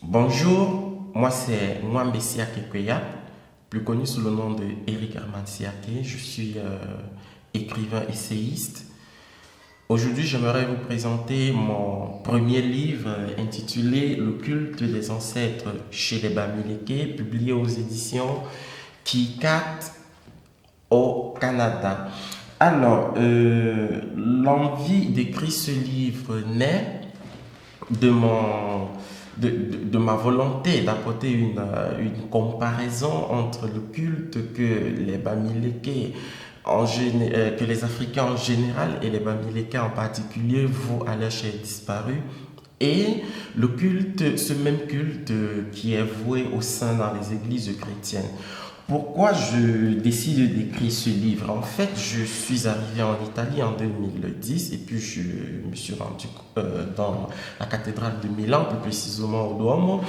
Bonjour, moi c'est Mwambe Siake, plus connu sous le nom de Eric Herman Siake. Je suis écrivain essayiste. Aujourd'hui, j'aimerais vous présenter mon premier livre intitulé Le culte des ancêtres chez les Bamileke, publié aux éditions Kikat au Canada. L'envie d'écrire ce livre naît de ma volonté d'apporter une comparaison entre le culte que les Bamileke que les Africains en général et les Bamileke en particulier vouent à leur chers disparus et le culte, ce même culte qui est voué au sein dans les églises chrétiennes. Pourquoi je décide d'écrire ce livre? En fait, je suis arrivé en Italie en 2010 et puis je me suis rendu dans la cathédrale de Milan, plus précisément au Duomo.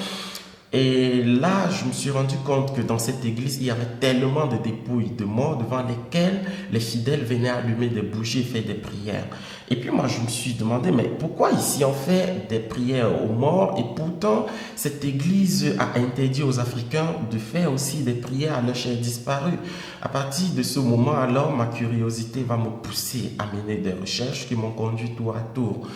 Et là, je me suis rendu compte que dans cette église, il y avait tellement de dépouilles de morts devant lesquelles les fidèles venaient allumer des bougies et faire des prières. Et puis moi, je me suis demandé, mais pourquoi ici on fait des prières aux morts et pourtant cette église a interdit aux Africains de faire aussi des prières à leurs chers disparus. À partir de ce moment, alors, ma curiosité va me pousser à mener des recherches qui m'ont conduit tour à tour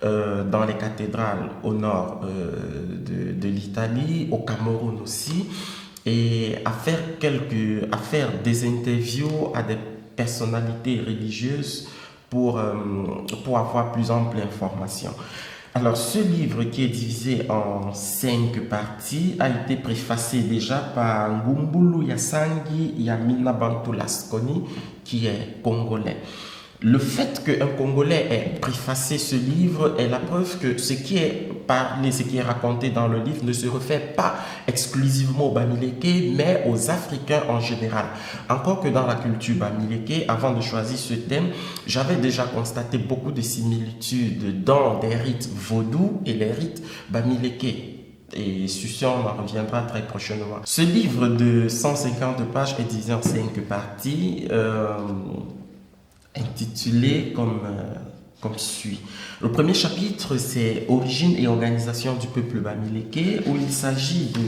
dans les cathédrales au nord de l'Italie, au Cameroun aussi, et à faire des interviews à des personnalités religieuses pour avoir plus ample information. Alors, ce livre qui est divisé en 5 parties a été préfacé déjà par Ngumbulu Yasangi Yamina Bantu Lasconi, qui est congolais. Le fait qu'un Congolais ait préfacé ce livre est la preuve que ce qui est parlé, ce qui est raconté dans le livre ne se réfère pas exclusivement aux Bamileke, mais aux Africains en général. Encore que dans la culture Bamileke, avant de choisir ce thème, j'avais déjà constaté beaucoup de similitudes dans des rites vaudous et les rites Bamileke. Et sur ça, on en reviendra très prochainement. Ce livre de 150 pages est divisé en 5 parties. Intitulé comme suit. Le premier chapitre, c'est Origine et organisation du peuple Bamileke, où il s'agit de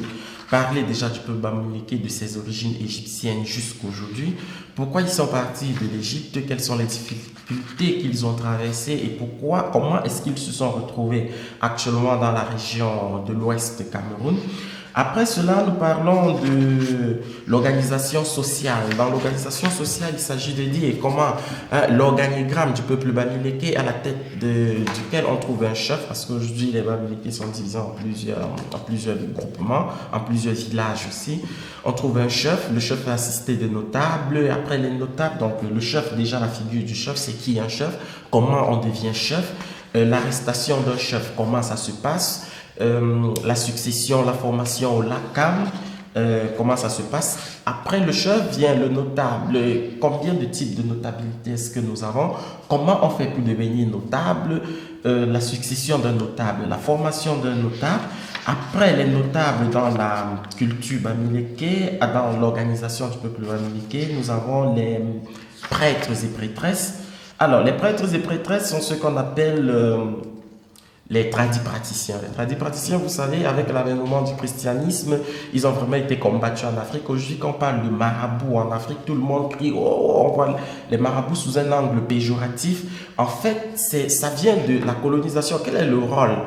parler déjà du peuple Bamileke, de ses origines égyptiennes jusqu'aujourd'hui. Pourquoi ils sont partis de l'Égypte, quelles sont les difficultés qu'ils ont traversées et comment est-ce qu'ils se sont retrouvés actuellement dans la région de l'Ouest Cameroun. Après cela, nous parlons de l'organisation sociale. Dans l'organisation sociale, il s'agit de dire comment l'organigramme du peuple Bamileke à la tête duquel on trouve un chef, parce qu'aujourd'hui les Bamileke sont divisés en plusieurs groupements, en plusieurs villages aussi. On trouve un chef, le chef est assisté de notables, après les notables, donc le chef, déjà la figure du chef, c'est qui un chef, comment on devient chef, l'arrestation d'un chef, comment ça se passe, la succession, la formation au LACAM, comment ça se passe. Après le chef vient le notable. Combien de types de notabilité est-ce que nous avons? Comment on fait pour devenir notable? La succession d'un notable, la formation d'un notable. Après les notables dans la culture Bamileke, dans l'organisation du peuple Bamileke, nous avons les prêtres et prêtresses. Alors, les prêtres et prêtresses sont ceux qu'on appelle les tradipraticiens. Les tradipraticiens, vous savez, avec l'avènement du christianisme, ils ont vraiment été combattus en Afrique. Aujourd'hui, quand on parle de marabout en Afrique, tout le monde crie, oh, on voit les marabouts sous un angle péjoratif. En fait, ça vient de la colonisation. Quel est le rôle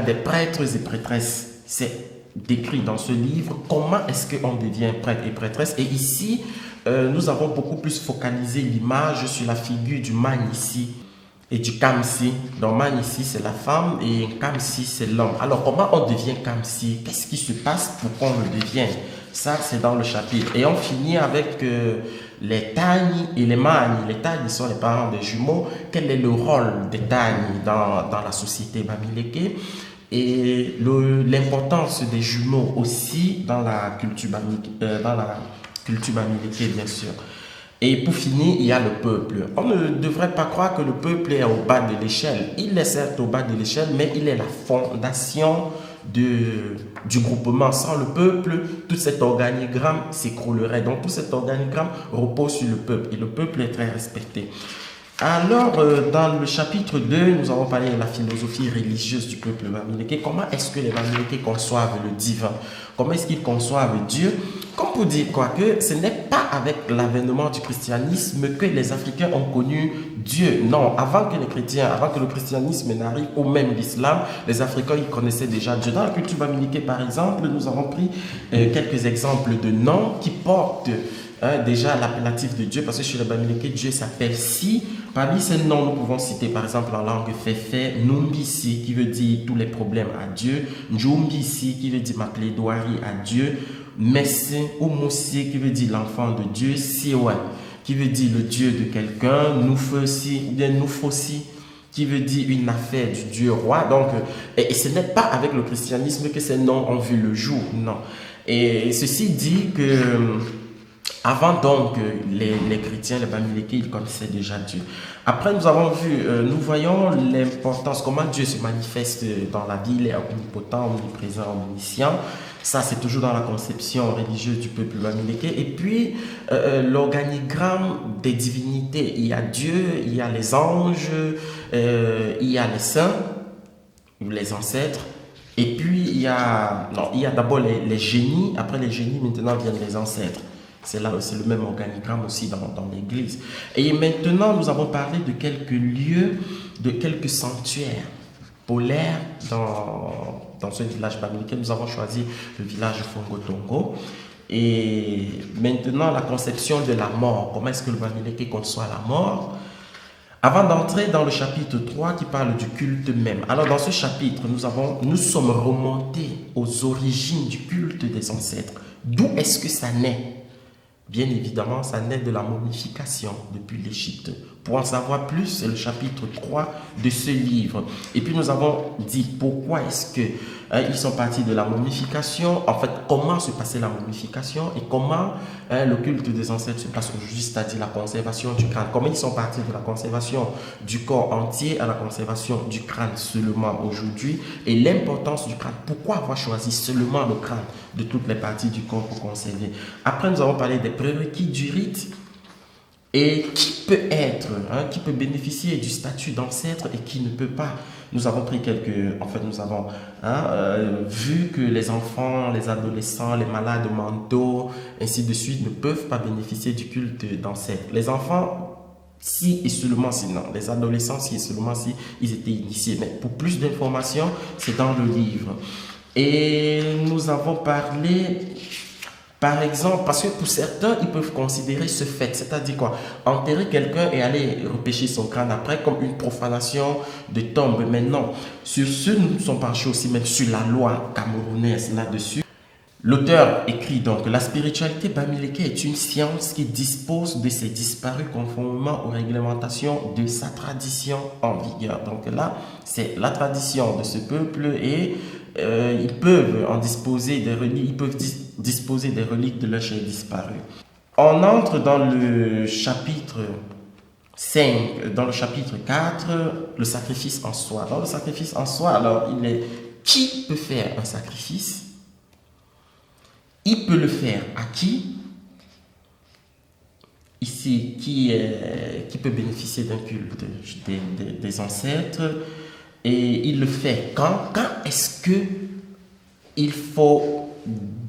des prêtres et prêtresses? C'est décrit dans ce livre. Comment est-ce qu'on devient prêtre et prêtresse? Et ici, nous avons beaucoup plus focalisé l'image sur la figure du Magnici et du Kamsi. Donc Magnici c'est la femme et Kamsi c'est l'homme. Alors comment on devient Kamsi? Qu'est-ce qui se passe pour qu'on le devienne? Ça c'est dans le chapitre. Et on finit avec les Tagni et les Mani. Les Tagni sont les parents des jumeaux. Quel est le rôle des Tagni dans la société Bamileke? Et l'importance des jumeaux aussi dans la culture Bamileke bien sûr. Et pour finir, il y a le peuple. On ne devrait pas croire que le peuple est au bas de l'échelle. Il est certes au bas de l'échelle, mais il est la fondation du groupement. Sans le peuple, tout cet organigramme s'écroulerait. Donc tout cet organigramme repose sur le peuple. Et le peuple est très respecté. Alors, dans le chapitre 2, nous avons parlé de la philosophie religieuse du peuple bamileke. Comment est-ce que les Bamileke conçoivent le divin? Comment est-ce qu'ils conçoivent Dieu? Comme pour dire quoi que ce n'est pas avec l'avènement du christianisme que les Africains ont connu Dieu. Non, avant que les chrétiens, avant que le christianisme n'arrive, ou même l'islam, les Africains, ils connaissaient déjà Dieu. Dans la culture bamileke, par exemple, nous avons pris quelques exemples de noms qui portent déjà l'appellatif de Dieu, parce que chez les Bamileke, Dieu s'appelle Si. Parmi ces noms, nous pouvons citer par exemple en langue Féfé, Numbisi, qui veut dire tous les problèmes à Dieu, Njumbisi, qui veut dire ma plaidoirie à Dieu, Messi ou Moussi, qui veut dire l'enfant de Dieu, Siwa, qui veut dire le Dieu de quelqu'un, Nufosi, ou bien Nufosi, qui veut dire une affaire du Dieu roi. Donc, et ce n'est pas avec le christianisme que ces noms ont vu le jour, non. Et ceci dit que avant donc, les chrétiens, les Bamileke, ils connaissaient déjà Dieu. Après, nous avons vu, nous voyons l'importance, comment Dieu se manifeste dans la vie, il est omnipotent, omniprésent, omniscient. Ça, c'est toujours dans la conception religieuse du peuple Bamileke. Et puis, l'organigramme des divinités. Il y a Dieu, il y a les anges, il y a les saints, les ancêtres. Et puis, il y a d'abord les génies. Après les génies, maintenant viennent les ancêtres. C'est là, c'est le même organigramme aussi dans l'église. Et maintenant, nous avons parlé de quelques lieux, de quelques sanctuaires polaires dans ce village bamileke. Nous avons choisi le village Fongotongo. Et maintenant, la conception de la mort. Comment est-ce que le Bamileke conçoit la mort? Avant d'entrer dans le chapitre 3 qui parle du culte même. Alors dans ce chapitre, nous sommes remontés aux origines du culte des ancêtres. D'où est-ce que ça naît? Bien évidemment, ça naît de la momification depuis l'Égypte. Pour en savoir plus, c'est le chapitre 3 de ce livre. Et puis nous avons dit pourquoi est-ce que ils sont partis de la momification. En fait, comment se passait la momification et comment le culte des ancêtres se passe aujourd'hui, c'est-à-dire la conservation du crâne. Comment ils sont partis de la conservation du corps entier à la conservation du crâne seulement aujourd'hui et l'importance du crâne. Pourquoi avoir choisi seulement le crâne de toutes les parties du corps pour conserver? Après, nous avons parlé des prérequis du rite. Et qui peut être, qui peut bénéficier du statut d'ancêtre et qui ne peut pas. Nous avons pris nous avons vu que les enfants, les adolescents, les malades mentaux, ainsi de suite, ne peuvent pas bénéficier du culte d'ancêtre. Les enfants, si et seulement si, non. Les adolescents, si et seulement si ils étaient initiés. Mais pour plus d'informations, c'est dans le livre. Et nous avons parlé... Par exemple, parce que pour certains, ils peuvent considérer ce fait, c'est-à-dire quoi, enterrer quelqu'un et aller repêcher son crâne après comme une profanation de tombe. Mais non, sur ce, nous nous sommes penchés aussi même sur la loi camerounaise là-dessus. L'auteur écrit donc, la spiritualité bamileke est une science qui dispose de ses disparus conformément aux réglementations de sa tradition en vigueur. Donc là, c'est la tradition de ce peuple et ils peuvent en disposer des reliques, ils peuvent disposer des reliques de leurs chers disparus. On entre dans le chapitre 5, dans le chapitre 4, le sacrifice en soi. Dans le sacrifice en soi, alors il est qui peut faire un sacrifice? Il peut le faire à qui? Ici, qui peut bénéficier d'un culte des ancêtres? Et il le fait quand? Quand est-ce que il faut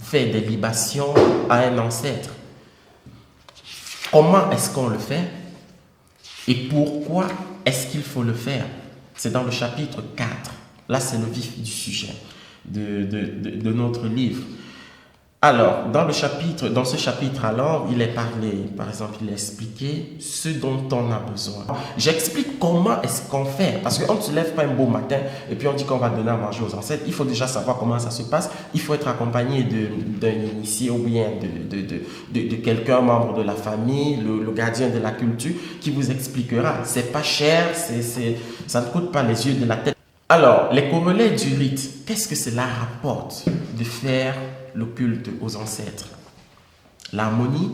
faire des libations à un ancêtre? Comment est-ce qu'on le fait? Et pourquoi est-ce qu'il faut le faire? C'est dans le chapitre 4. Là, c'est le vif du sujet de notre livre. Alors, dans ce chapitre, alors, il est parlé, par exemple, il est expliqué ce dont on a besoin. J'explique comment est-ce qu'on fait, parce qu'on ne se lève pas un beau matin et puis on dit qu'on va donner à manger aux ancêtres. Il faut déjà savoir comment ça se passe. Il faut être accompagné d'un initié ou bien de quelqu'un, membre de la famille, le gardien de la culture, qui vous expliquera. C'est pas cher, ça ne coûte pas les yeux de la tête. Alors, les corollaires du rite, qu'est-ce que cela rapporte de faire le culte aux ancêtres? L'harmonie,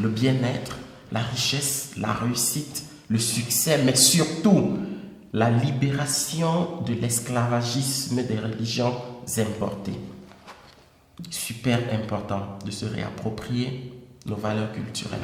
le bien-être, la richesse, la réussite, le succès, mais surtout la libération de l'esclavagisme des religions importées. Super important de se réapproprier nos valeurs culturelles.